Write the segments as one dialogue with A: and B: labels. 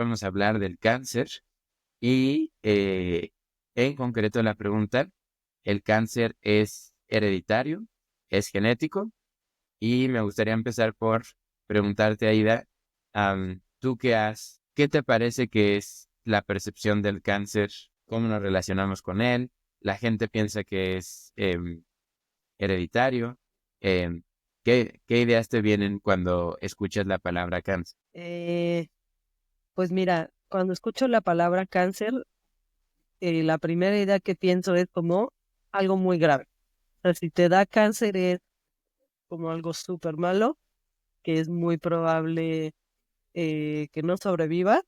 A: vamos a hablar del cáncer y en concreto la pregunta, ¿el cáncer es hereditario? ¿Es genético? Y me gustaría empezar por preguntarte, Aida, ¿tú qué te parece que es la percepción del cáncer? ¿Cómo nos relacionamos con él? La gente piensa que es hereditario. Em, ¿qué ideas te vienen cuando escuchas la palabra cáncer?
B: Eh, pues mira, cuando escucho la palabra cáncer, la primera idea que pienso es como algo muy grave. O sea, si te da cáncer es como algo súper malo, que es muy probable que no sobrevivas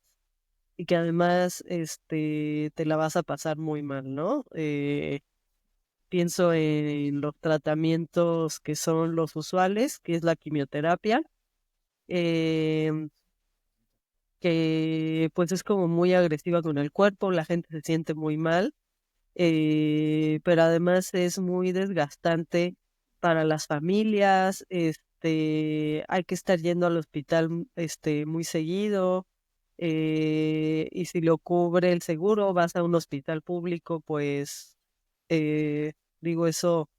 B: y que además te la vas a pasar muy mal, ¿no? Pienso en los tratamientos que son los usuales, que es la quimioterapia, em, que pues es como muy agresiva con el cuerpo, la gente se siente muy mal, pero además es muy desgastante para las familias, hay que estar yendo al hospital muy seguido, y si lo cubre el seguro, vas a un hospital público, pues digo, eso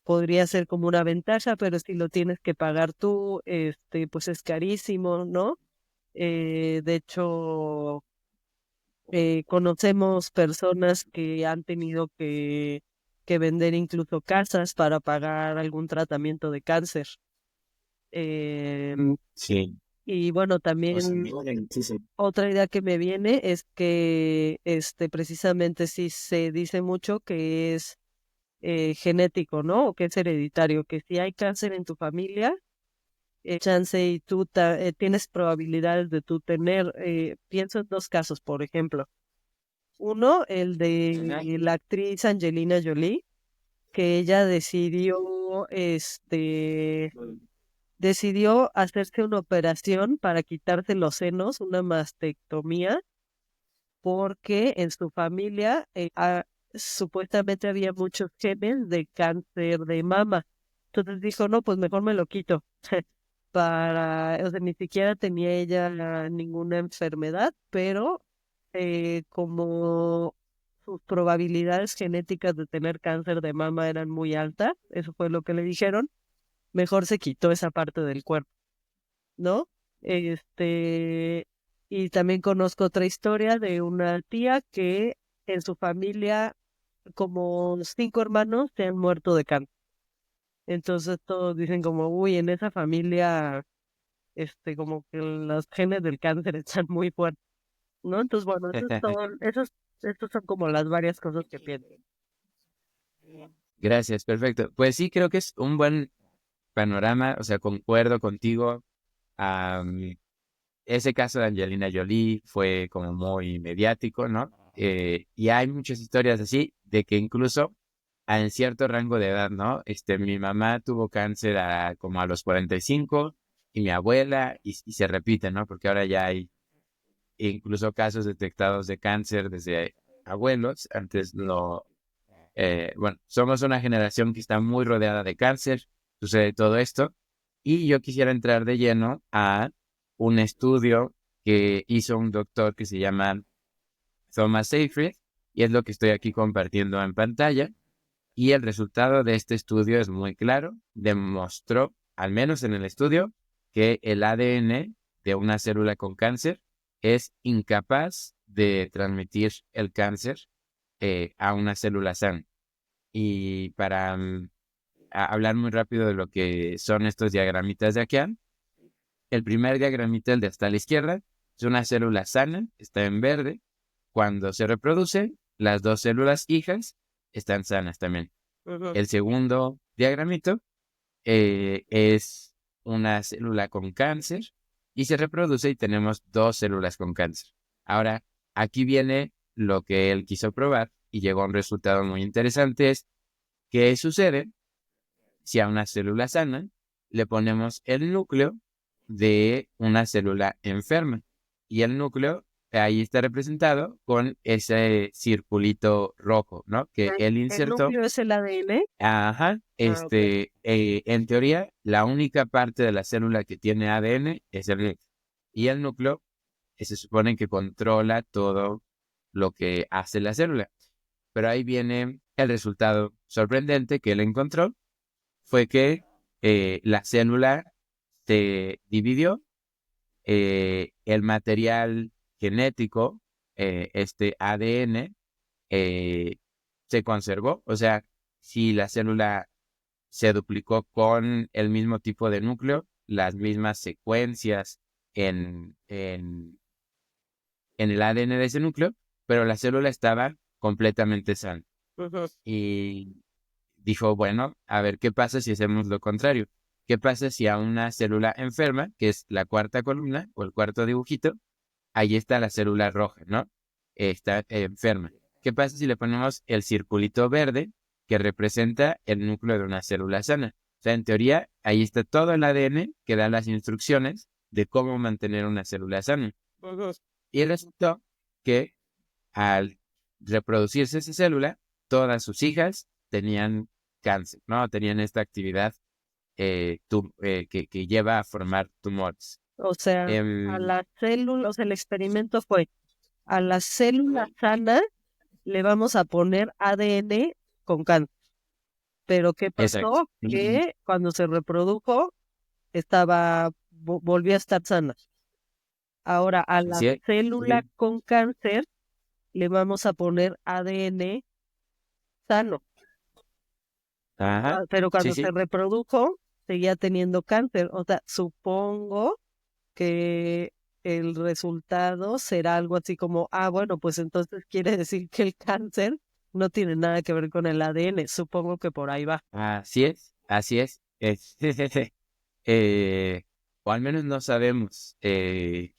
B: podría ser como una ventaja, pero si lo tienes que pagar tú, pues es carísimo, ¿no? De hecho, conocemos personas que han tenido que vender incluso casas para pagar algún tratamiento de cáncer. Eh,
A: Sí.
B: y bueno,
A: O sea,
B: también
A: sí, sí.
B: otra idea que me viene es que precisamente sí se dice mucho que es genético, ¿no? O que es hereditario, que si hay cáncer en tu familia, chance y tú tienes probabilidades de tú tener, pienso en dos casos, por ejemplo. Uno, el
A: Ajá.
B: de la actriz Angelina Jolie, que ella decidió hacerse una operación para quitarse los senos, una mastectomía, porque en su familia supuestamente había muchos genes de cáncer de mama. Entonces dijo, no, pues mejor me lo quito. O sea, ni siquiera tenía ella ninguna enfermedad, pero como sus probabilidades genéticas de tener cáncer de mama eran muy altas, eso fue lo que le dijeron, mejor se quitó esa parte del cuerpo, ¿no? Este, y también conozco otra historia de una tía que en su familia, como 5 hermanos, se han muerto de cáncer. Entonces todos dicen como, uy, en esa familia, como que los genes del cáncer están muy fuertes, ¿no? Entonces, bueno, estos son como las varias cosas que pienso.
A: Gracias, perfecto. Pues sí, creo que es un buen panorama, o sea, concuerdo contigo. Am, Ese caso de Angelina Jolie fue como muy mediático, ¿no? Y hay muchas historias así, de que incluso en cierto rango de edad, ¿no? Mi mamá tuvo cáncer como a los 45 y mi abuela, y se repite, ¿no? Porque ahora ya hay incluso casos detectados de cáncer desde abuelos, antes no, bueno, somos una generación que está muy rodeada de cáncer, sucede todo esto, y yo quisiera entrar de lleno a un estudio que hizo un doctor que se llama Thomas Seyfried, y es lo que estoy aquí compartiendo en pantalla, y el resultado de este estudio es muy claro, demostró, al menos en el estudio, que el ADN de una célula con cáncer es incapaz de transmitir el cáncer a una célula sana. Y para hablar muy rápido de lo que son estos diagramitas de aquí, el primer diagramita, el de hasta la izquierda, es una célula sana, está en verde. Cuando se reproduce, las dos células hijas están sanas también.
B: Ujú.
A: El segundo diagramito es una célula con cáncer y se reproduce y tenemos dos células con cáncer. Ahora, aquí viene lo que él quiso probar y llegó a un resultado muy interesante, es qué sucede si a una célula sana le ponemos el núcleo de una célula enferma. Y el núcleo ahí está representado con ese circulito rojo, ¿no? Que él
B: ¿El
A: insertó.
B: núcleo es el ADN?
A: Ajá,
B: Ah, ok.
A: en teoría, la única parte de la célula que tiene ADN es el núcleo. Y el núcleo se supone que controla todo lo que hace la célula. Pero ahí viene el resultado sorprendente que él encontró, fue que la célula se dividió, el material genético, este ADN, se conservó. O sea, si la célula se duplicó con el mismo tipo de núcleo, las mismas secuencias en el ADN de ese núcleo, pero la célula estaba completamente sana.
B: Ujú.
A: Y dijo, bueno, a ver, ¿qué pasa si hacemos lo contrario? ¿Qué pasa si a una célula enferma, que es la cuarta columna o el cuarto dibujito, ahí está la célula roja, ¿no? Está enferma. ¿Qué pasa si le ponemos el circulito verde que representa el núcleo de una célula sana? O sea, en teoría, ahí está todo el ADN que da las instrucciones de cómo mantener una célula sana.
B: Ujú.
A: Y resultó que al reproducirse esa célula, todas sus hijas tenían cáncer, ¿no? Tenían esta actividad que lleva a formar tumores.
B: O sea, a
A: Em,
B: la célula, o sea, el experimento fue, a la célula sana le vamos a poner ADN con cáncer. Pero ¿qué
A: exacto.
B: pasó? Que cuando se reprodujo, volvió a estar sana. Ahora, a la
A: Así es.
B: célula con cáncer le vamos a poner ADN sano.
A: Ajá.
B: Pero
A: Sí,
B: cuando se
A: sí.
B: reprodujo, seguía teniendo cáncer. O sea, supongo que el resultado será algo así como, bueno, pues entonces quiere decir que el cáncer no tiene nada que ver con el ADN. Supongo que por ahí va.
A: Así es. Así es. Eh, o al menos no sabemos. Eh,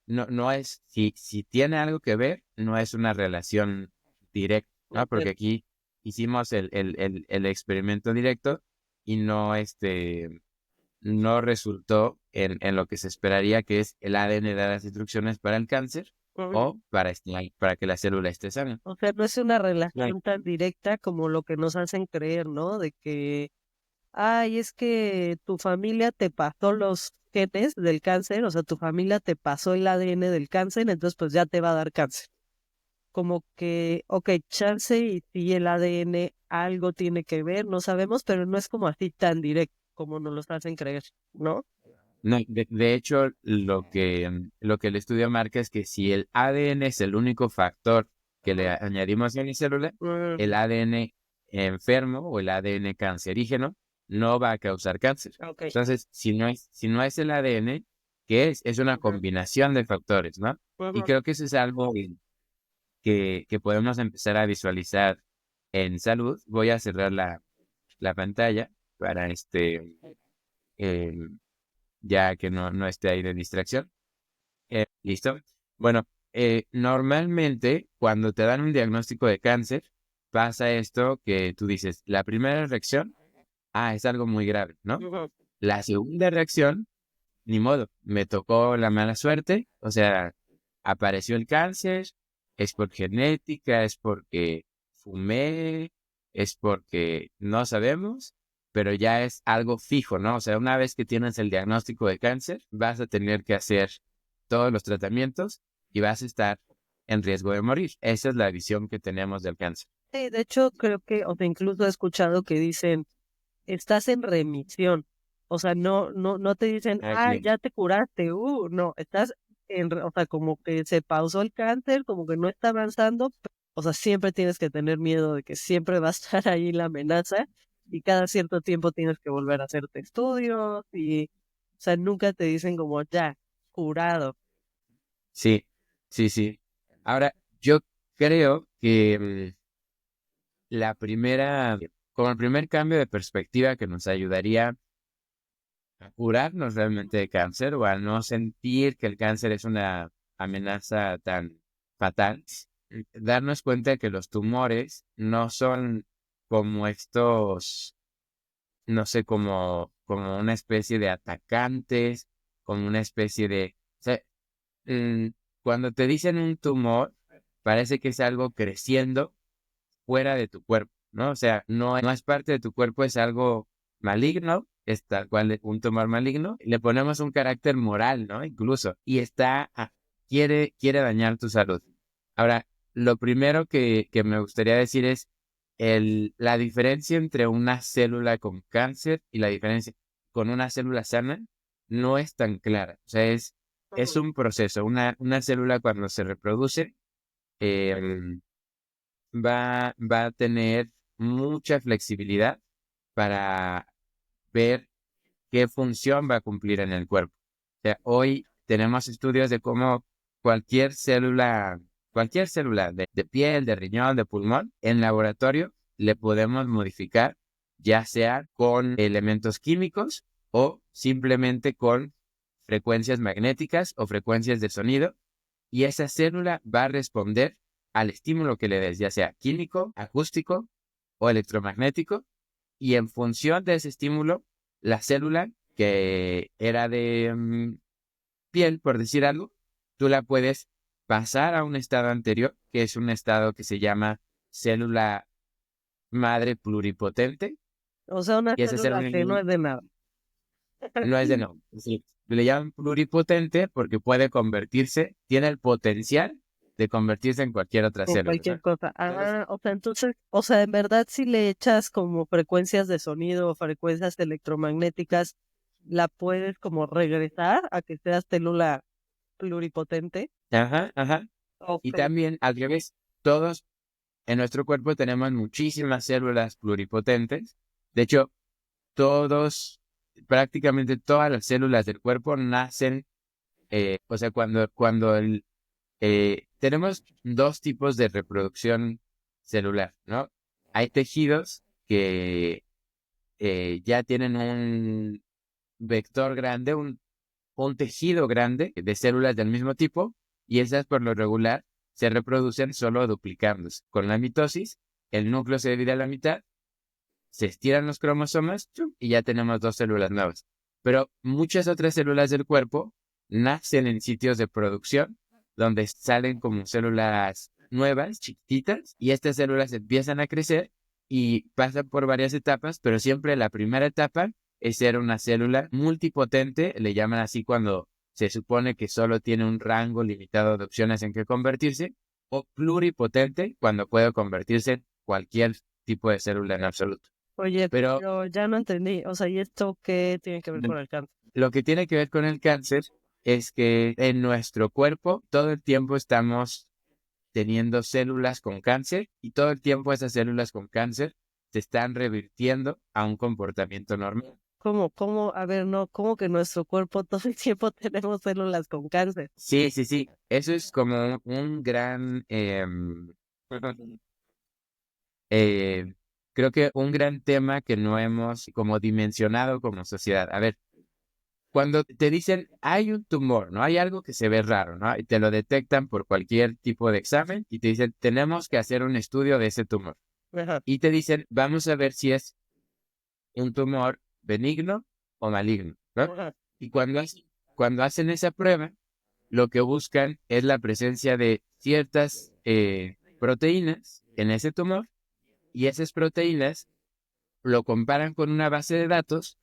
A: no es, si tiene algo que ver, no es una relación directa, ¿no?
B: Ok.
A: Porque aquí hicimos el experimento directo y no resultó en lo que se esperaría, que es el ADN dar las instrucciones para el cáncer
B: Ujú.
A: o para que la célula esté sana.
B: O sea, no es una
A: Right.
B: relación tan directa como lo que nos hacen creer, ¿no? De que, ay, es que tu familia te pasó los genes del cáncer, o sea, tu familia te pasó el ADN del cáncer, entonces pues ya te va a dar cáncer. Como que, ok, chance y si el ADN algo tiene que ver, no sabemos, pero no es como así tan directo como nos lo hacen creer, ¿no?
A: No, de hecho, lo que el estudio marca es que si el ADN es el único factor que le
B: Ujú.
A: añadimos a mi célula, el ADN enfermo o el ADN cancerígeno no va a causar cáncer.
B: Ok.
A: Entonces, si no es el ADN, ¿qué es? Es una
B: Ujú.
A: combinación de factores, ¿no? Y
B: Ujú.
A: creo que eso es algo que podemos empezar a visualizar en salud. Voy a cerrar la pantalla para eh, ya que no esté ahí de distracción. ¿Listo? Bueno, normalmente cuando te dan un diagnóstico de cáncer, pasa esto que tú dices, la primera reacción, es algo muy grave, ¿no?
B: Ujú.
A: La segunda reacción, ni modo, me tocó la mala suerte, o sea, apareció el cáncer, es por genética, es porque fumé, es porque no sabemos, pero ya es algo fijo, ¿no? O sea, una vez que tienes el diagnóstico de cáncer, vas a tener que hacer todos los tratamientos y vas a estar en riesgo de morir. Esa es la visión que tenemos del cáncer.
B: Sí, de hecho, creo que, o sea, incluso he escuchado que dicen, estás en remisión. O sea, no te dicen,
A: Aquí.
B: ya te curaste, no, estás o sea, como que se pausó el cáncer, como que no está avanzando. O sea, siempre tienes que tener miedo de que siempre va a estar ahí la amenaza y cada cierto tiempo tienes que volver a hacerte estudios o sea, nunca te dicen como ya, curado.
A: Sí, sí, sí. Ahora, yo creo que como el primer cambio de perspectiva que nos ayudaría a curarnos realmente de cáncer o a no sentir que el cáncer es una amenaza tan fatal, darnos cuenta de que los tumores no son como estos, no sé, como una especie de atacantes, como una especie de... O sea, mm, cuando te dicen un tumor, parece que es algo creciendo fuera de tu cuerpo, ¿no? O sea, no es parte de tu cuerpo, es algo maligno es tal cual un tumor maligno, le ponemos un carácter moral, ¿no? Incluso, y quiere dañar tu salud. Ahora, lo primero que me gustaría decir es la diferencia entre una célula con cáncer y la diferencia con una célula sana no es tan clara. O sea, es un proceso. Una célula cuando se reproduce eh, va a tener mucha flexibilidad para ver qué función va a cumplir en el cuerpo. O sea, hoy tenemos estudios de cómo cualquier célula de piel, de riñón, de pulmón, en laboratorio le podemos modificar, ya sea con elementos químicos o simplemente con frecuencias magnéticas o frecuencias de sonido, y esa célula va a responder al estímulo que le des, ya sea químico, acústico o electromagnético, y en función de ese estímulo, la célula que era de piel, por decir algo, tú la puedes pasar a un estado anterior, que es un estado que se llama célula madre pluripotente,
B: O sea, una
A: y esa
B: célula
A: célula
B: que no es de nada.
A: no es de no. Sí, le llaman pluripotente porque puede convertirse, tiene el potencial de convertirse en cualquier otra
B: En
A: célula,
B: cualquier
A: ¿no?
B: cosa.
A: Entonces,
B: O sea, entonces, o sea, en verdad si le echas como frecuencias de sonido o frecuencias electromagnéticas, la puedes como regresar a que sea célula pluripotente.
A: ajá, ajá. Y
B: Ok.
A: también al revés, todos en nuestro cuerpo tenemos muchísimas células pluripotentes. De hecho, prácticamente todas las células del cuerpo nacen, o sea, tenemos dos tipos de reproducción celular, ¿no? Hay tejidos que ya tienen un vector grande, un tejido grande de células del mismo tipo, y esas por lo regular se reproducen solo duplicándose. Con la mitosis, el núcleo se divide a la mitad, se estiran los cromosomas ¡chum! Y ya tenemos dos células nuevas. Pero muchas otras células del cuerpo nacen en sitios de producción donde salen como células nuevas, chiquititas, y estas células empiezan a crecer y pasan por varias etapas, pero siempre la primera etapa es ser una célula multipotente, le llaman así cuando se supone que solo tiene un rango limitado de opciones en que convertirse, o pluripotente cuando puede convertirse en cualquier tipo de célula en absoluto.
B: Oye,
A: Pero
B: pero ya no entendí. O sea, ¿y esto qué tiene que ver con el cáncer?
A: lo que tiene que ver con el cáncer es que en nuestro cuerpo todo el tiempo estamos teniendo células con cáncer y todo el tiempo esas células con cáncer se están revirtiendo a un comportamiento normal.
B: A ver, no, ¿cómo que nuestro cuerpo todo el tiempo tenemos células con cáncer?
A: Sí, sí, sí. Eso es como un gran, eh, creo que un gran tema que no hemos como dimensionado como sociedad. A ver, cuando te dicen hay un tumor, ¿no? Hay algo que se ve raro, ¿no? Y te lo detectan por cualquier tipo de examen y te dicen tenemos que hacer un estudio de ese tumor.
B: Ajá,
A: Y te dicen vamos a ver si es un tumor benigno o maligno, ¿no?
B: ajá.
A: Y cuando hacen esa prueba, lo que buscan es la presencia de ciertas proteínas en ese tumor, y esas proteínas lo comparan con una base de datos,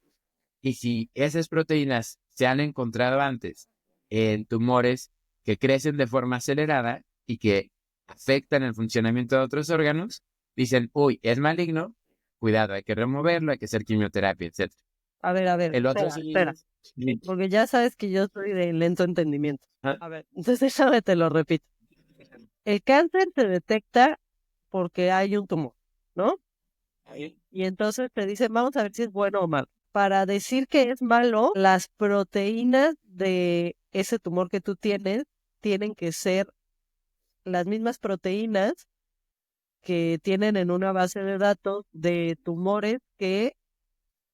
A: y si esas proteínas se han encontrado antes en tumores que crecen de forma acelerada y que afectan el funcionamiento de otros órganos, dicen, uy, es maligno, cuidado, hay que removerlo, hay que hacer quimioterapia, etcétera.
B: A ver,
A: El otro
B: espera,
A: sí.
B: porque ya sabes que yo soy de lento entendimiento.
A: Ajá.
B: A ver, entonces déjame te lo repito. El cáncer se detecta porque hay un tumor, ¿no? Y entonces te dicen, vamos a ver si es bueno o malo. Para decir que es malo, las proteínas de ese tumor que tú tienes tienen que ser las mismas proteínas que tienen en una base de datos de tumores que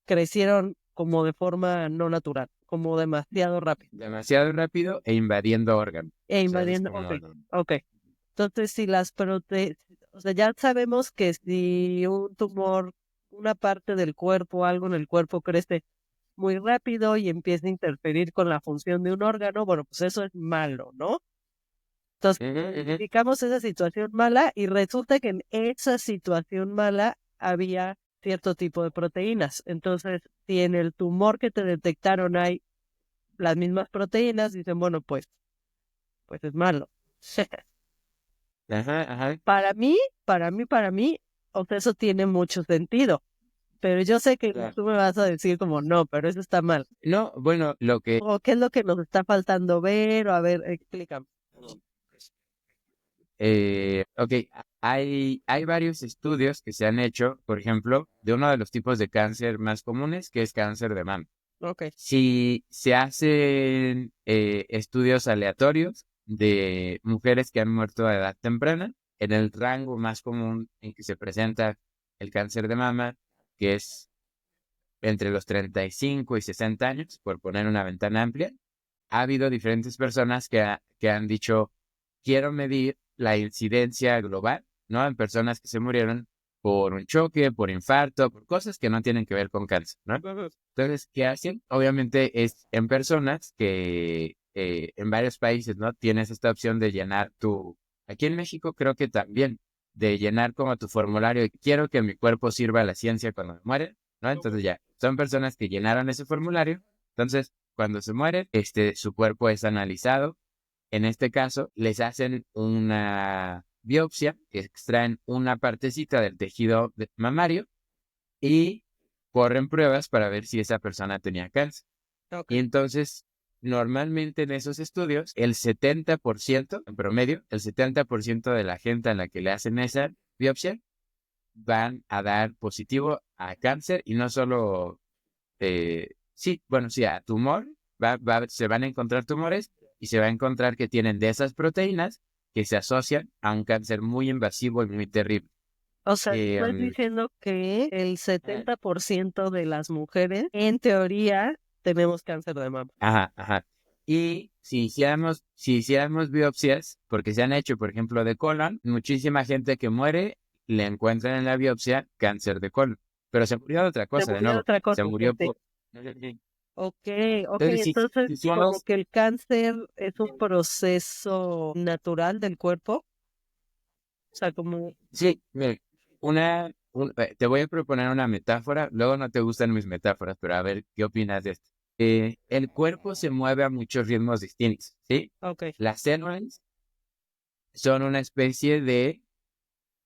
B: crecieron como de forma no natural, como demasiado rápido.
A: Demasiado rápido e invadiendo órganos.
B: E
A: O sea, eso es
B: invadiendo,
A: como
B: ok. Entonces, si las proteínas, o sea, ya sabemos que si un tumor, una parte del cuerpo, algo en el cuerpo crece muy rápido y empieza a interferir con la función de un órgano, bueno, pues eso es malo, ¿no? Entonces,
A: Ujú, ujú.
B: identificamos esa situación mala y resulta que en esa situación mala había cierto tipo de proteínas. Entonces, si en el tumor que te detectaron hay las mismas proteínas, dicen, bueno, pues es malo.
A: Ajá, ajá.
B: Para mí, o sea, eso tiene mucho sentido. Pero yo sé que
A: Claro.
B: tú me vas a decir como, no, pero eso está mal.
A: No, bueno, lo que
B: O qué es lo que nos está faltando ver, o a ver, explícame.
A: Ok, hay varios estudios que se han hecho, por ejemplo, de uno de los tipos de cáncer más comunes, que es cáncer de mama.
B: Ok.
A: Si se hacen estudios aleatorios de mujeres que han muerto a edad temprana, en el rango más común en que se presenta el cáncer de mama, que es entre los 35 y 60 años, por poner una ventana amplia, ha habido diferentes personas que han dicho, quiero medir la incidencia global, ¿no? En personas que se murieron por un choque, por infarto, por cosas que no tienen que ver con cáncer, ¿no?
B: Ujú.
A: Entonces, ¿qué hacen? Obviamente es en personas que en varios países, ¿no? Tienes esta opción de llenar aquí en México creo que también, de llenar como tu formulario, y quiero que mi cuerpo sirva a la ciencia cuando me muere, ¿no? Entonces ya, son personas que llenaron ese formulario, entonces cuando se mueren, su cuerpo es analizado. En este caso, les hacen una biopsia, que extraen una partecita del tejido mamario y corren pruebas para ver si esa persona tenía cáncer.
B: Ok.
A: Y entonces, normalmente en esos estudios, el 70%, en promedio, el 70% de la gente a la que le hacen esa biopsia van a dar positivo a cáncer y no solo sí, bueno, sí, a tumor, se van a encontrar tumores y se va a encontrar que tienen de esas proteínas que se asocian a un cáncer muy invasivo y muy terrible.
B: O sea,
A: Eh,
B: estás
A: um,
B: diciendo que el
A: eh,
B: 70% de las mujeres, en teoría, tenemos cáncer de mama.
A: ajá, ajá. Y si hiciéramos biopsias, porque se han hecho, por ejemplo, de colon, muchísima gente que muere le encuentran en la biopsia cáncer de colon. Pero se murió de otra
B: Se
A: cosa, de
B: murió de
A: nuevo.
B: otra
A: Se
B: cosa, sí,
A: murió
B: sí.
A: por...
B: Ok, ok,
A: Entonces,
B: entonces
A: si uno
B: como que el cáncer es un proceso natural del cuerpo, o sea, como,
A: Sí, mire, te voy a proponer una metáfora, luego no te gustan mis metáforas, pero a ver, ¿qué opinas de esto? El cuerpo se mueve a muchos ritmos distintos, ¿sí?
B: ok,
A: Las células son una especie de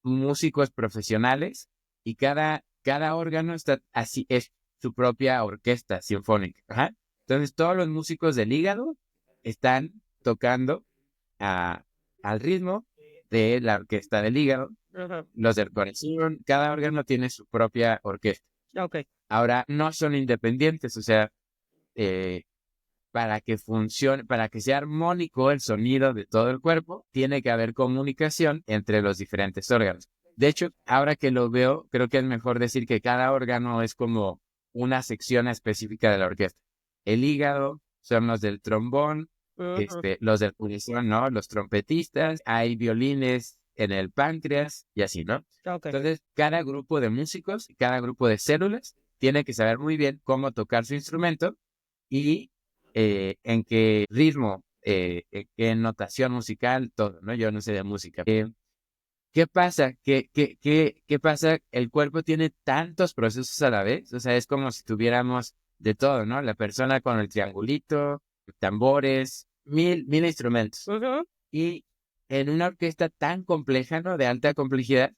A: músicos profesionales y cada órgano está así, es su propia orquesta sinfónica. Ajá. Entonces, todos los músicos del hígado están tocando a- al ritmo de la orquesta del hígado,
B: ajá,
A: los del corazón, cada órgano tiene su propia orquesta.
B: ok,
A: Ahora, no son independientes, o sea, eh, para que funcione, para que sea armónico el sonido de todo el cuerpo, tiene que haber comunicación entre los diferentes órganos. De hecho, ahora que lo veo, creo que es mejor decir que cada órgano es como una sección específica de la orquesta. El hígado son los del trombón,
B: ujú,
A: los del corazón, ¿no? Los trompetistas, hay violines en el páncreas y así, ¿no?
B: ok,
A: Entonces, cada grupo de músicos, cada grupo de células tiene que saber muy bien cómo tocar su instrumento y en qué ritmo, en qué notación musical, todo, ¿no? Yo no sé de música. ¿Qué pasa? ¿Qué pasa? El cuerpo tiene tantos procesos a la vez, o sea, es como si tuviéramos de todo, ¿no? La persona con el triangulito, tambores, mil instrumentos.
B: ujú,
A: Y en una orquesta tan compleja, ¿no? De alta complejidad,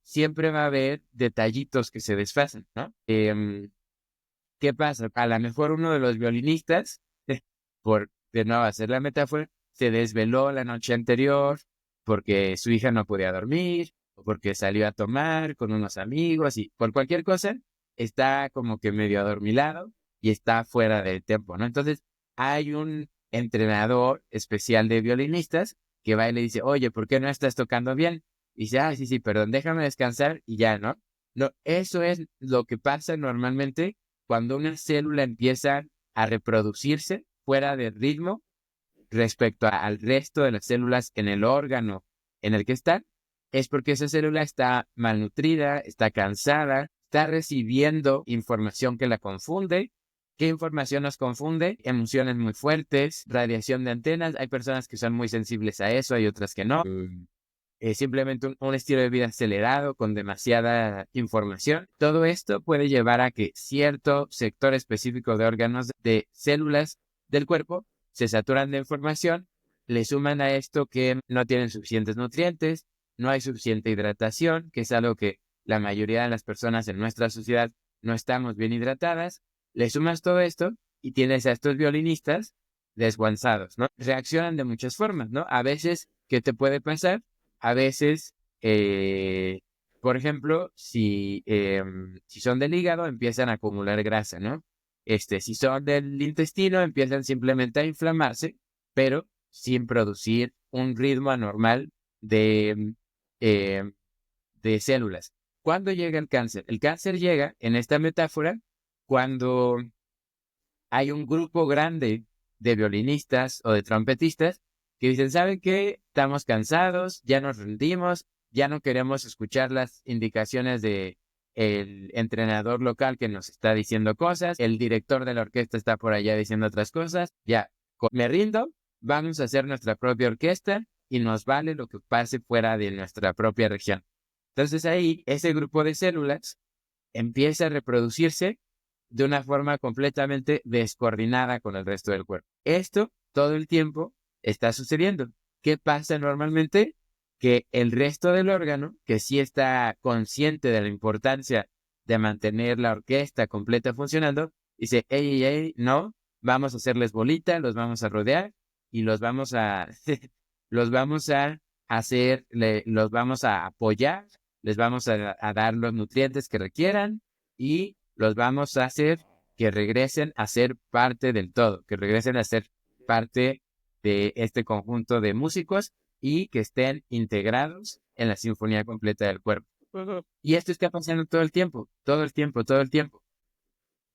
A: siempre va a haber detallitos que se desfasan, ¿no? ¿Qué pasa? A lo mejor uno de los violinistas, por de nuevo hacer la metáfora, se desveló la noche anterior porque su hija no podía dormir, o porque salió a tomar con unos amigos y por cualquier cosa, está como que medio adormilado y está fuera de tiempo, ¿no? Entonces, hay un entrenador especial de violinistas que va y le dice, oye, ¿por qué no estás tocando bien? Y dice, ah, sí, sí, perdón, déjame descansar y ya, ¿no? No, eso es lo que pasa normalmente cuando una célula empieza a reproducirse fuera del ritmo respecto al resto de las células en el órgano en el que están, es porque esa célula está malnutrida, está cansada, está recibiendo información que la confunde. ¿Qué información nos confunde? Emociones muy fuertes, radiación de antenas. Hay personas que son muy sensibles a eso, hay otras que no. simplemente un estilo de vida acelerado con demasiada información. Todo esto puede llevar a que cierto sector específico de órganos, de células del cuerpo, se saturan de información, le suman a esto que no tienen suficientes nutrientes, no hay suficiente hidratación, que es algo que la mayoría de las personas en nuestra sociedad no estamos bien hidratadas. Le sumas todo esto y tienes a estos violinistas desguanzados, ¿no? Reaccionan de muchas formas, ¿no? A veces, ¿qué te puede pasar? A veces, por ejemplo, si son del hígado, empiezan a acumular grasa, ¿no? Si son del intestino, empiezan simplemente a inflamarse, pero sin producir un ritmo anormal eh, de células. ¿Cuándo llega el cáncer? El cáncer llega, en esta metáfora, cuando hay un grupo grande de violinistas o de trompetistas que dicen, ¿saben qué? Estamos cansados, ya nos rendimos, ya no queremos escuchar las indicaciones de el entrenador local que nos está diciendo cosas, el director de la orquesta está por allá diciendo otras cosas, ya, me rindo, vamos a hacer nuestra propia orquesta y nos vale lo que pase fuera de nuestra propia región. Entonces ahí, ese grupo de células empieza a reproducirse de una forma completamente descoordinada con el resto del cuerpo. Esto todo el tiempo está sucediendo. ¿Qué pasa normalmente? Que el resto del órgano, que sí está consciente de la importancia de mantener la orquesta completa funcionando, dice, hey, no, vamos a hacerles bolita, los vamos a rodear y los vamos a, los vamos a hacer, los vamos a apoyar, les vamos a dar los nutrientes que requieran y los vamos a hacer que regresen a ser parte del todo, que regresen a ser parte de este conjunto de músicos y que estén integrados en la sinfonía completa del cuerpo. Y esto está pasando todo el tiempo, todo el tiempo, todo el tiempo.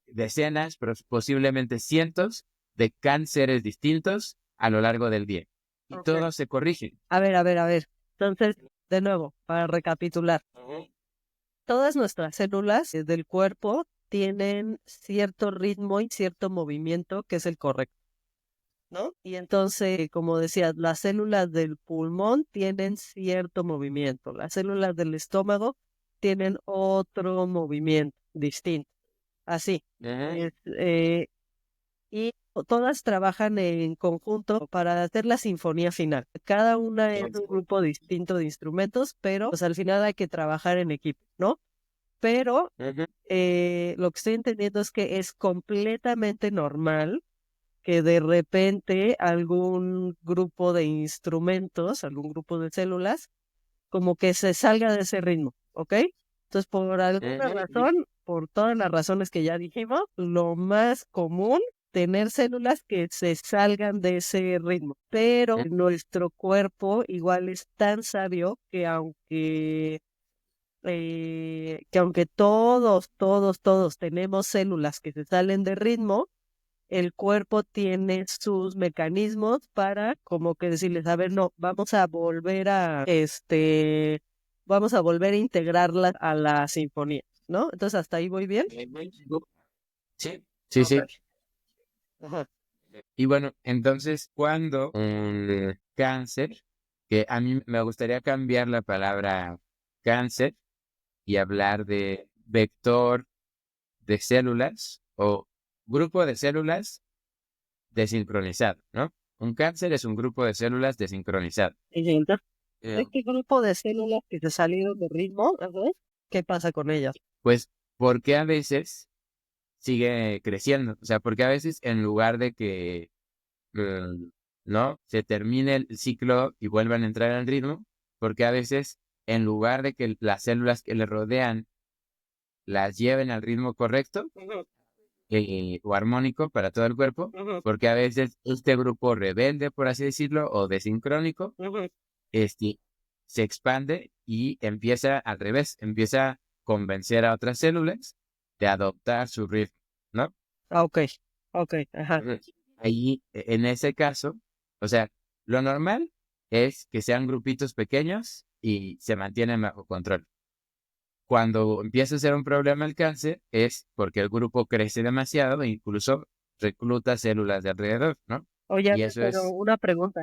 A: Decenas, pero posiblemente cientos de cánceres distintos a lo largo del día. Y todo se corrige.
B: A ver. Entonces, de nuevo, para recapitular. Todas nuestras células del cuerpo tienen cierto ritmo y cierto movimiento que es el correcto, ¿no? Y entonces, como decías, las células del pulmón tienen cierto movimiento, las células del estómago tienen otro movimiento distinto, así. Y todas trabajan en conjunto para hacer la sinfonía final. Cada una es un grupo distinto de instrumentos, pero pues al final hay que trabajar en equipo, ¿no? Pero lo que estoy entendiendo es que es completamente normal que de repente algún grupo de instrumentos, algún grupo de células, como que se salga de ese ritmo, ¿ok? Entonces, por alguna razón, por todas las razones que ya dijimos, lo más común tener células que se salgan de ese ritmo, pero nuestro cuerpo igual es tan sabio que aunque todos tenemos células que se salen de ritmo, el cuerpo tiene sus mecanismos para como que decirles, a ver, no, vamos a volver a integrarla a la sinfonía, ¿no? Entonces, ¿hasta ahí voy bien?
A: Sí, sí, sí.
B: Ajá.
A: Y bueno, entonces, cuando un cáncer, que a mí me gustaría cambiar la palabra cáncer y hablar de vector de células o grupo de células desincronizado, ¿no? Un cáncer es un grupo de células desincronizado.
B: Y entonces, este grupo de células que se salieron de ritmo, ¿qué pasa con ellas?
A: Pues porque a veces sigue creciendo, o sea, porque a veces en lugar de que no se termine el ciclo y vuelvan a entrar al ritmo, porque a veces en lugar de que las células que le rodean las lleven al ritmo correcto o armónico para todo el cuerpo, porque a veces este grupo rebelde, por así decirlo, o desincrónico, se expande y empieza al revés, empieza a convencer a otras células de adoptar su ritmo, ¿no?
B: Ok, ajá.
A: Ahí, en ese caso, o sea, lo normal es que sean grupitos pequeños y se mantienen bajo control. Cuando empieza a ser un problema el cáncer es porque el grupo crece demasiado e incluso recluta células de alrededor, ¿no?
B: Oye,
A: Y eso
B: pero
A: es...
B: una pregunta.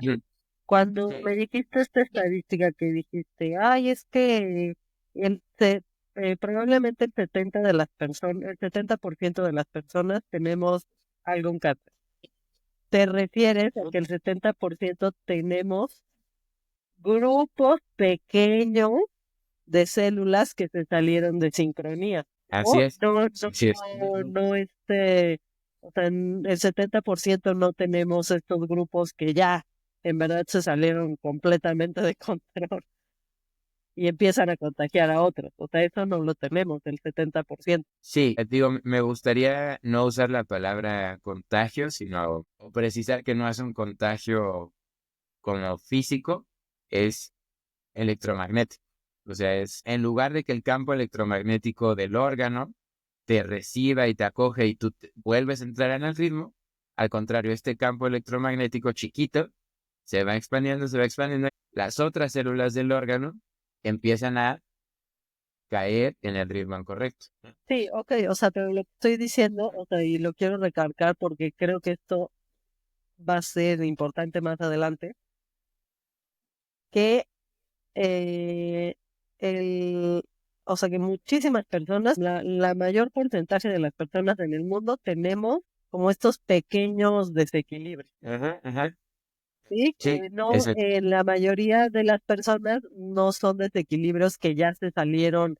B: Cuando
A: Sí.
B: me dijiste esta estadística que dijiste, ay, es que el, se- probablemente el 70% de las personas tenemos algún cáncer. ¿Te refieres a que el 70% tenemos grupos pequeños de células que se salieron de sincronía?
A: Así
B: O
A: es, así es.
B: no, o sea, el 70% no tenemos estos grupos que ya en verdad se salieron completamente de control y empiezan a contagiar a otros. O sea, eso no lo tenemos, el 70%.
A: Sí, digo, me gustaría no usar la palabra contagio, sino precisar que no es un contagio como físico, es electromagnético. O sea, es en lugar de que el campo electromagnético del órgano te reciba y te acoge y tú vuelves a entrar en el ritmo, al contrario, este campo electromagnético chiquito se va expandiendo. Las otras células del órgano empiezan a caer en el ritmo incorrecto.
B: Sí, ok, o sea, pero lo que estoy diciendo, o sea, y lo quiero recalcar porque creo que esto va a ser importante más adelante, que eh, el, o sea, que muchísimas personas, la mayor porcentaje de las personas en el mundo tenemos como estos pequeños desequilibrios,
A: Ajá, ajá.
B: ¿sí?
A: Sí,
B: Que no,
A: eso.
B: la mayoría de las personas no son desequilibrios que ya se salieron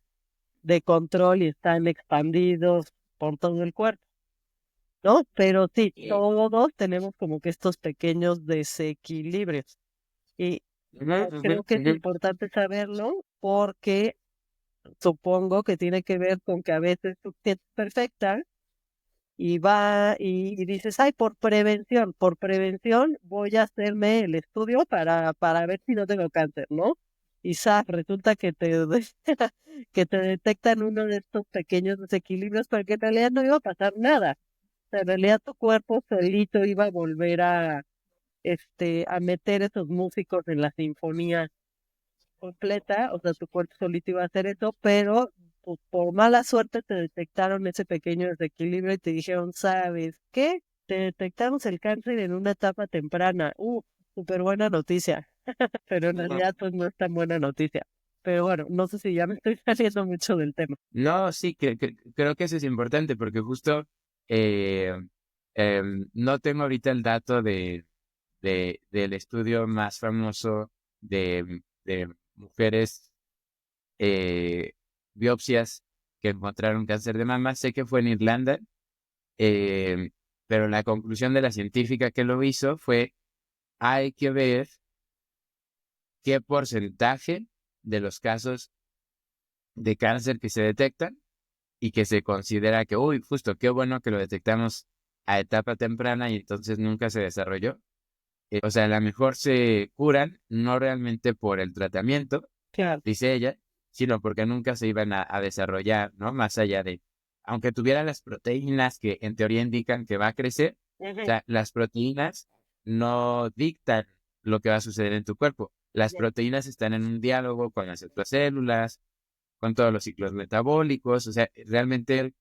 B: de control y están expandidos por todo el cuerpo, ¿no? Pero sí, todos tenemos como que estos pequeños desequilibrios. Y
A: Ujú, ujú,
B: creo que es
A: ujú.
B: importante saberlo porque supongo que tiene que ver con que a veces tú sientes perfecta y y dices, ay, por prevención voy a hacerme el estudio para ver si no tengo cáncer, ¿no? Y resulta que que te detectan uno de estos pequeños desequilibrios, pero que en realidad no iba a pasar nada. O sea, en realidad tu cuerpo solito iba a volver a meter esos músicos en la sinfonía completa, o sea, tu cuerpo solito iba a hacer eso, pero pues, por mala suerte te detectaron ese pequeño desequilibrio y te dijeron, ¿sabes qué? Te detectamos el cáncer en una etapa temprana. Súper buena noticia, pero en realidad pues no es tan buena noticia. Pero bueno, no sé si ya me estoy saliendo mucho del tema.
A: No, sí, creo que eso es importante porque justo eh, no tengo ahorita el dato del estudio más famoso de mujeres eh, biopsias que encontraron cáncer de mama. Sé que fue en Irlanda, eh, pero la conclusión de la científica que lo hizo fue, hay que ver qué porcentaje de los casos de cáncer que se detectan y que se considera que, uy, justo, qué bueno que lo detectamos a etapa temprana y entonces nunca se desarrolló. O sea, a lo mejor se curan, no realmente por el tratamiento,
B: Claro.
A: dice ella, sino porque nunca se iban a desarrollar, ¿no? Más allá de, aunque tuvieran las proteínas que en teoría indican que va a crecer, o
B: Ujú.
A: sea, las proteínas no dictan lo que va a suceder en tu cuerpo. Las proteínas están en un diálogo con las otras células, con todos los ciclos metabólicos, o sea, realmente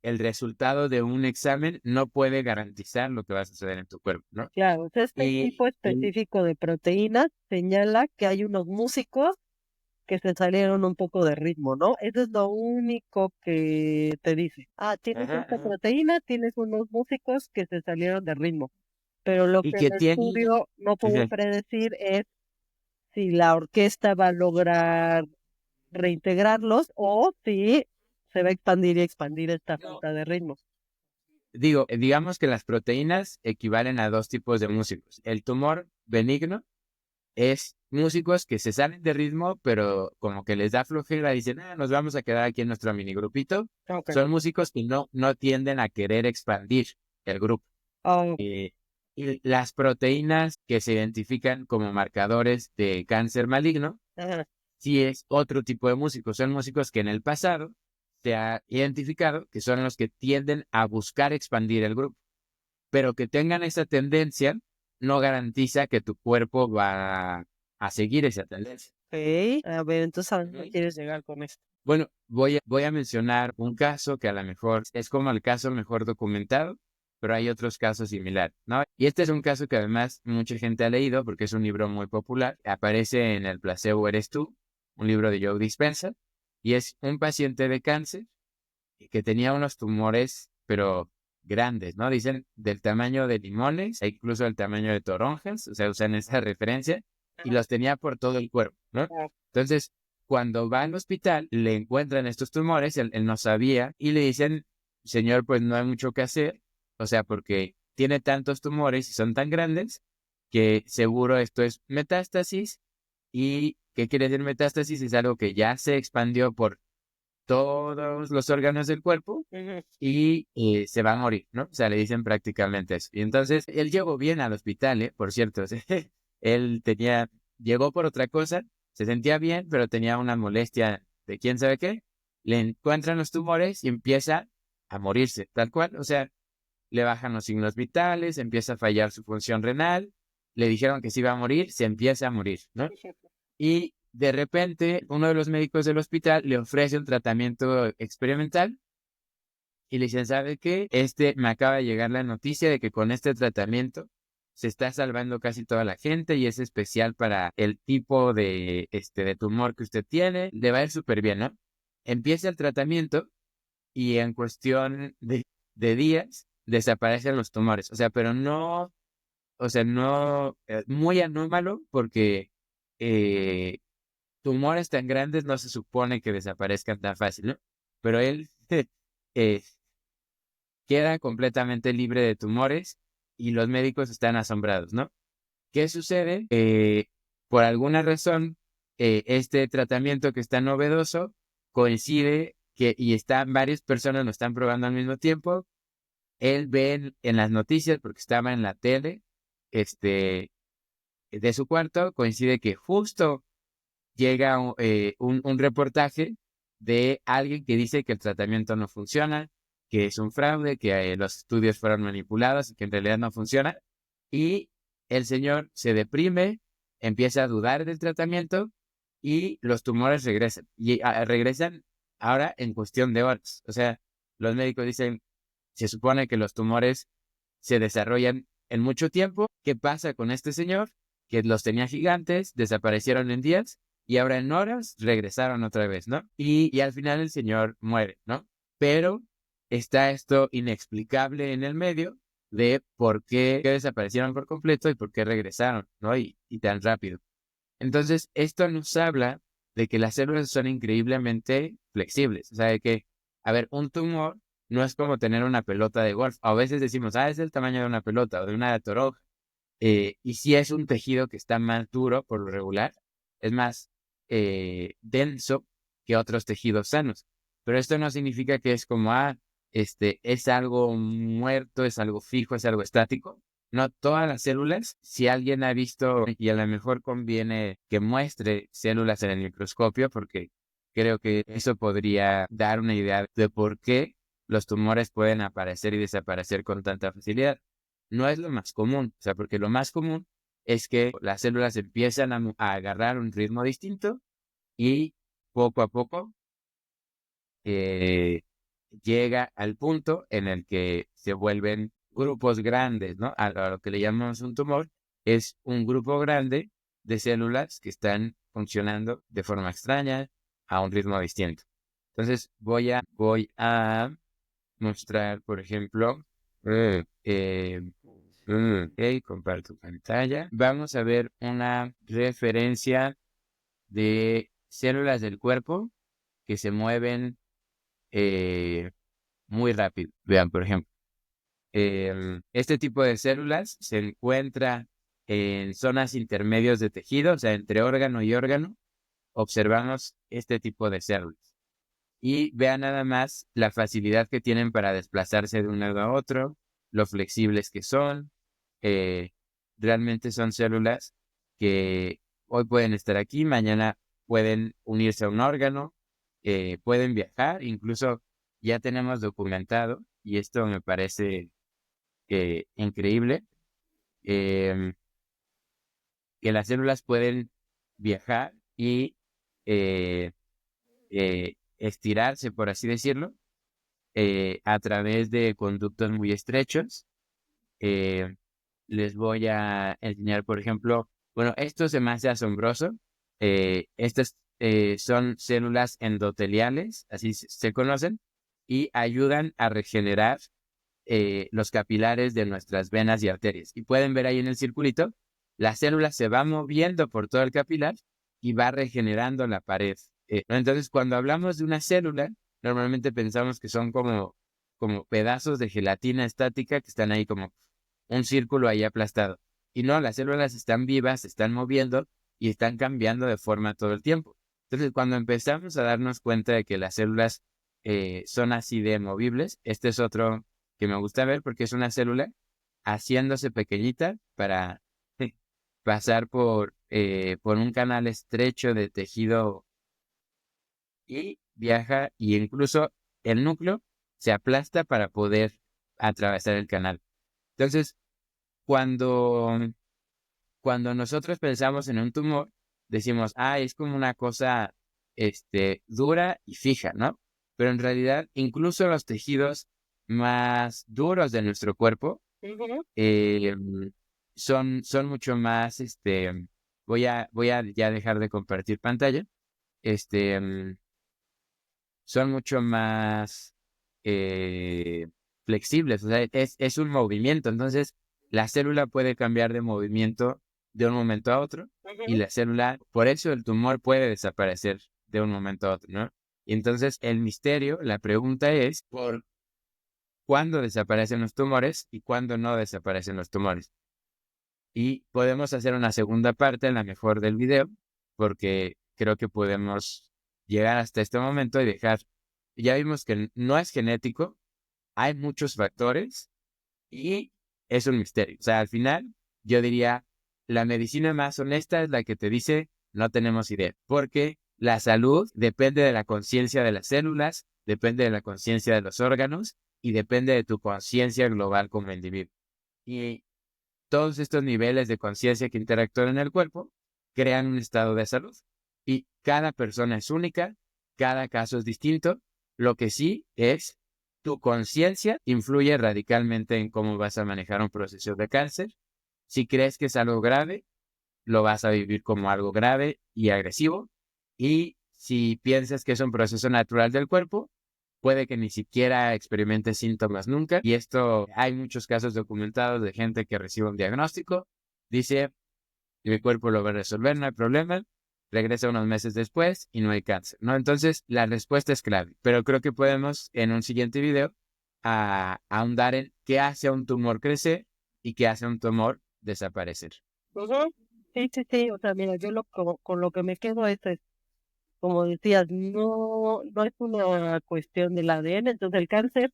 A: el resultado de un examen no puede garantizar lo que va a suceder en tu cuerpo, ¿no?
B: Claro, entonces este tipo
A: Y
B: específico de proteínas señala que hay unos músicos que se salieron un poco de ritmo, ¿no? Eso es lo único que te dice. Ah, tienes
A: ajá,
B: esta
A: ajá.
B: proteína, tienes unos músicos que se salieron de ritmo. Pero lo
A: Y
B: que el
A: que tiene,
B: estudio no puede predecir es si la orquesta va a lograr reintegrarlos o si se va a expandir y expandir esta
A: no,
B: falta de ritmo.
A: digo, digamos que las proteínas equivalen a dos tipos de músicos. El tumor benigno es músicos que se salen de ritmo, pero como que les da flojera y dicen, ah, nos vamos a quedar aquí en nuestro minigrupito.
B: Ok.
A: Son músicos que no tienden a querer expandir el grupo.
B: Oh,
A: Y las proteínas que se identifican como marcadores de cáncer maligno,
B: ajá.
A: sí es otro tipo de músicos. Son músicos que en el pasado se ha identificado que son los que tienden a buscar expandir el grupo, pero que tengan esa tendencia no garantiza que tu cuerpo va a seguir esa tendencia.
B: Ok. A ver, entonces, ¿a dónde
A: Ujú.
B: quieres llegar con esto?
A: Bueno, voy a mencionar un caso que a lo mejor es como el caso mejor documentado, pero hay otros casos similares, ¿no? Y este es un caso que además mucha gente ha leído porque es un libro muy popular. Aparece en El placebo eres tú, un libro de Joe Dispenza, y es un paciente de cáncer que tenía unos tumores, pero grandes, ¿no? Dicen del tamaño de limones e incluso del tamaño de toronjas, o sea, usan esa referencia, y los tenía por todo el cuerpo, ¿no? Entonces, cuando va al hospital, le encuentran estos tumores, él no sabía, y le dicen, señor, pues no hay mucho que hacer, o sea, porque tiene tantos tumores y son tan grandes que seguro esto es metástasis. ¿Y qué quiere decir metástasis? Es algo que ya se expandió por todos los órganos del cuerpo y se va a morir, ¿no? O sea, le dicen prácticamente eso. Y entonces, él llegó bien al hospital, por cierto. Él llegó por otra cosa, se sentía bien, pero tenía una molestia de quién sabe qué. Le encuentran los tumores y empieza a morirse, tal cual. O sea, le bajan los signos vitales, empieza a fallar su función renal, le dijeron que se iba a morir, se empieza a morir, ¿no? Y de repente, uno de los médicos del hospital le ofrece un tratamiento experimental y le dicen, ¿sabe qué? Me acaba de llegar la noticia de que con este tratamiento se está salvando casi toda la gente y es especial para el tipo de tumor que usted tiene. Le va a ir súper bien, ¿no? Empieza el tratamiento y en cuestión de días desaparecen los tumores. O sea, pero no, o sea, no, muy anómalo porque eh, tumores tan grandes no se supone que desaparezcan tan fácil, ¿no? Pero él eh, queda completamente libre de tumores y los médicos están asombrados, ¿no? ¿Qué sucede? Por alguna razón, este tratamiento que es tan novedoso coincide y varias personas lo están probando al mismo tiempo. Él ve en las noticias, porque estaba en la tele, de su cuarto, coincide que justo llega un reportaje de alguien que dice que el tratamiento no funciona, que es un fraude, que los estudios fueron manipulados y que en realidad no funciona. Y el señor se deprime, empieza a dudar del tratamiento y los tumores regresan. Y regresan ahora en cuestión de horas. O sea, los médicos dicen, se supone que los tumores se desarrollan en mucho tiempo. ¿Qué pasa con este señor? Que los tenía gigantes, desaparecieron en días y ahora en horas regresaron otra vez, ¿no? Y al final el señor muere, ¿no? Pero está esto inexplicable en el medio de por qué desaparecieron por completo y por qué regresaron, ¿no? Y tan rápido. Entonces, esto nos habla de que las células son increíblemente flexibles. O sea, de que, a ver, un tumor no es como tener una pelota de golf. A veces decimos, es el tamaño de una pelota o de una toronja. Y si es un tejido que está más duro por lo regular, es más denso que otros tejidos sanos. Pero esto no significa que es como, es algo muerto, es algo fijo, es algo estático. No todas las células, si alguien ha visto, y a lo mejor conviene que muestre células en el microscopio, porque creo que eso podría dar una idea de por qué los tumores pueden aparecer y desaparecer con tanta facilidad. No es lo más común, o sea, porque lo más común es que las células empiezan a agarrar un ritmo distinto y poco a poco eh, llega al punto en el que se vuelven grupos grandes, ¿no? A lo que le llamamos un tumor, es un grupo grande de células que están funcionando de forma extraña a un ritmo distinto. Entonces voy a mostrar, por ejemplo, ok, comparto pantalla. Vamos a ver una referencia de células del cuerpo que se mueven eh, muy rápido. Vean, por ejemplo, este tipo de células se encuentra en zonas intermedios de tejido, o sea, entre órgano y órgano, observamos este tipo de células. Y vean nada más la facilidad que tienen para desplazarse de un lado a otro, lo flexibles que son. eh, Realmente son células que hoy pueden estar aquí, mañana pueden unirse a un órgano, pueden viajar, incluso ya tenemos documentado, y esto me parece increíble, em, que las células pueden viajar y eh, estirarse, por así decirlo, a través de conductos muy estrechos eh, les voy a enseñar, por ejemplo, bueno, esto se me hace asombroso. Estas son células endoteliales, así se conocen, y ayudan a regenerar los capilares de nuestras venas y arterias. Y pueden ver ahí en el circulito, la célula se va moviendo por todo el capilar y va regenerando la pared. ¿No? Entonces, cuando hablamos de una célula, normalmente pensamos que son como pedazos de gelatina estática que están ahí como un círculo ahí aplastado. Y no, las células están vivas, se están moviendo y están cambiando de forma todo el tiempo. Entonces, cuando empezamos a darnos cuenta de que las células son así de movibles, este es otro que me gusta ver porque es una célula haciéndose pequeñita para pasar por un canal estrecho de tejido y viaja y incluso el núcleo se aplasta para poder atravesar el canal. Entonces, cuando, cuando nosotros pensamos en un tumor, decimos, es como una cosa dura y fija, ¿no? Pero en realidad, incluso los tejidos más duros de nuestro cuerpo
B: Ujú.
A: eh, son mucho más, voy a ya dejar de compartir pantalla, este, son mucho más eh, flexibles, o sea, es un movimiento, entonces la célula puede cambiar de movimiento de un momento a otro y
B: Ujú.
A: la célula, por eso el tumor puede desaparecer de un momento a otro, ¿no? Y entonces el misterio, la pregunta es, ¿por cuándo desaparecen los tumores y cuándo no desaparecen los tumores? Y podemos hacer una segunda parte, en la mejor del video, porque creo que podemos llegar hasta este momento y dejar, ya vimos que no es genético, hay muchos factores y es un misterio. O sea, al final yo diría, la medicina más honesta es la que te dice, no tenemos idea, porque la salud depende de la conciencia de las células, depende de la conciencia de los órganos y depende de tu conciencia global como individuo. Y todos estos niveles de conciencia que interactúan en el cuerpo crean un estado de salud. Y cada persona es única, cada caso es distinto. Lo que sí es, tu conciencia influye radicalmente en cómo vas a manejar un proceso de cáncer. Si crees que es algo grave, lo vas a vivir como algo grave y agresivo. Y si piensas que es un proceso natural del cuerpo, puede que ni siquiera experimente síntomas nunca. Y esto, hay muchos casos documentados de gente que recibe un diagnóstico, dice, mi cuerpo lo va a resolver, no hay problema, regresa unos meses después y no hay cáncer, ¿no? Entonces, la respuesta es clave, pero creo que podemos en un siguiente video ahondar en qué hace a un tumor crecer y qué hace a un tumor desaparecer.
B: Ujú. Sí, sí, sí, o sea, mira, yo con lo que me quedo es, como decías, no es una cuestión del ADN, entonces el cáncer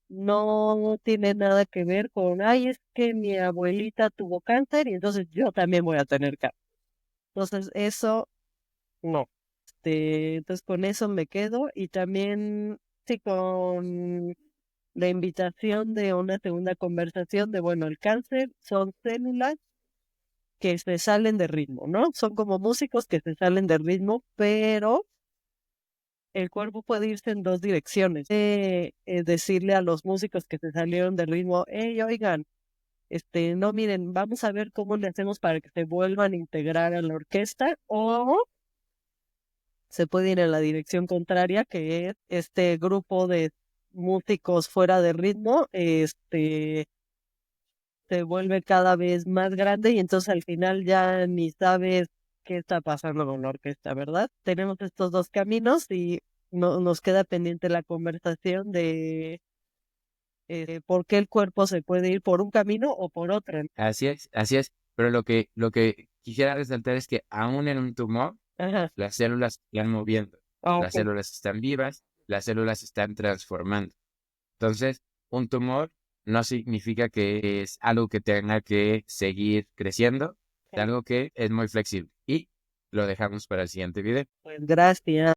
B: no tiene nada que ver con, es que mi abuelita tuvo cáncer y entonces yo también voy a tener cáncer. Entonces, eso no. Entonces con eso me quedo y también, sí, con la invitación de una segunda conversación de, bueno, el cáncer son células que se salen de ritmo, ¿no? Son como músicos que se salen de ritmo, pero el cuerpo puede irse en dos direcciones. Decirle a los músicos que se salieron de ritmo, hey, oigan, no, miren, vamos a ver cómo le hacemos para que se vuelvan a integrar a la orquesta, o se puede ir en la dirección contraria, que es este grupo de músicos fuera de ritmo, se vuelve cada vez más grande y entonces al final ya ni sabes qué está pasando con la orquesta, ¿verdad? Tenemos estos dos caminos y nos queda pendiente la conversación de por qué el cuerpo se puede ir por un camino o por otro.
A: Así es, pero lo que quisiera resaltar es que aún en un tumor,
B: Ajá.
A: las células se están moviendo, las
B: Ok.
A: células están vivas, las células se están transformando. Entonces, un tumor no significa que es algo que tenga que seguir creciendo, es algo que es muy flexible. Y lo dejamos para el siguiente video.
B: Pues gracias.